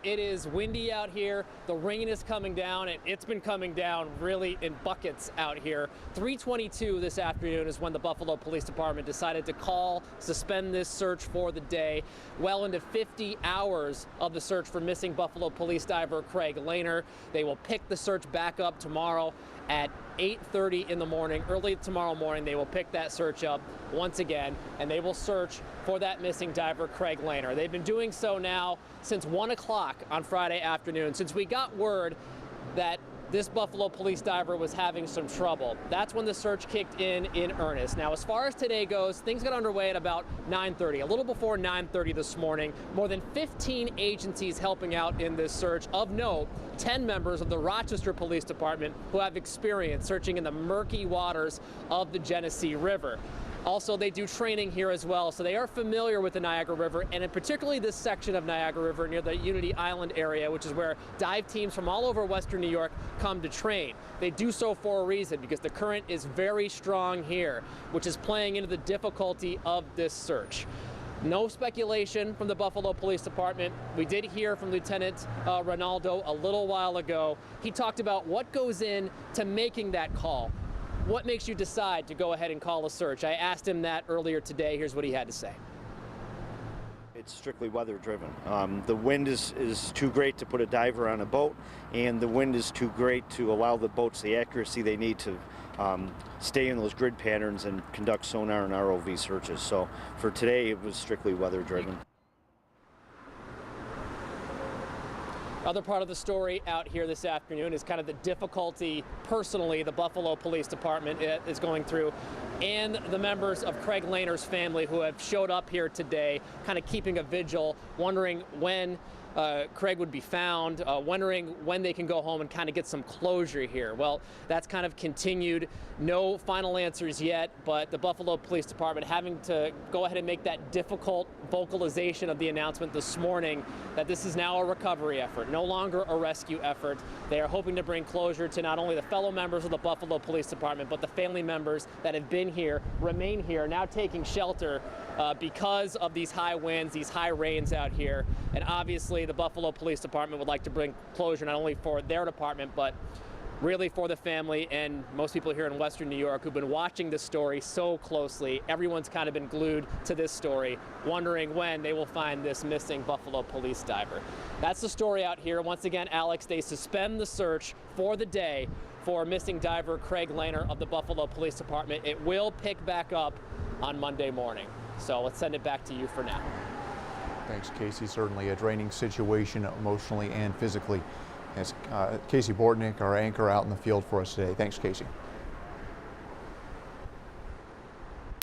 it is windy out here. The rain is coming down, and it's been coming down really in buckets out here. 3:22 this afternoon is when the Buffalo Police Department decided to suspend this search for the day. Well into 50 hours of the search for missing Buffalo police diver Craig Lehner. They will pick the search back up tomorrow at 8:30 in the morning. Early tomorrow morning, they will pick that search up once again, and they will search for that missing diver, Craig Lehner. They've been doing so now since 1 o'clock on Friday afternoon, since we got word that this Buffalo police diver was having some trouble. That's when the search kicked in earnest. Now, as far as today goes, things got underway at about 9:30, a little before 9:30 this morning. More than 15 agencies helping out in this search. Of note, 10 members of the Rochester Police Department who have experience searching in the murky waters of the Genesee River. Also, they do training here as well, so they are familiar with the Niagara River, and in particularly this section of Niagara River near the Unity Island area, which is where dive teams from all over Western New York come to train. They do so for a reason, because the current is very strong here, which is playing into the difficulty of this search. No speculation from the Buffalo Police Department. We did hear from Lieutenant Ronaldo a little while ago. He talked about what goes in to making that call. What makes you decide to go ahead and call a search? I asked him that earlier today. Here's what he had to say. It's strictly weather driven. The wind is too great to put a diver on a boat, and the wind is too great to allow the boats the accuracy they need to stay in those grid patterns and conduct sonar and ROV searches. So for today, it was strictly weather driven. Other part of the story out here this afternoon is kind of the difficulty personally the Buffalo Police Department is going through, and the members of Craig Lehner's family who have showed up here today, kind of keeping a vigil, wondering when Craig would be found, wondering when they can go home and kind of get some closure here. Well, that's kind of continued. No final answers yet, but the Buffalo Police Department having to go ahead and make that difficult vocalization of the announcement this morning that this is now a recovery effort, no longer a rescue effort. They are hoping to bring closure to not only the fellow members of the Buffalo Police Department, but the family members that have been here, remain here, now taking shelter because of these high winds, these high rains out here. And obviously the Buffalo Police Department would like to bring closure not only for their department, but really for the family and most people here in Western New York who've been watching this story so closely. Everyone's kind of been glued to this story, wondering when they will find this missing Buffalo police diver. That's the story out here. Once again, Alex, they suspend the search for the day for missing diver Craig Lehner of the Buffalo Police Department. It will pick back up on Monday morning. So let's send it back to you for now. Thanks, Casey. Certainly a draining situation emotionally and physically. As Casey Bortnick, our anchor, out in the field for us today. Thanks, Casey.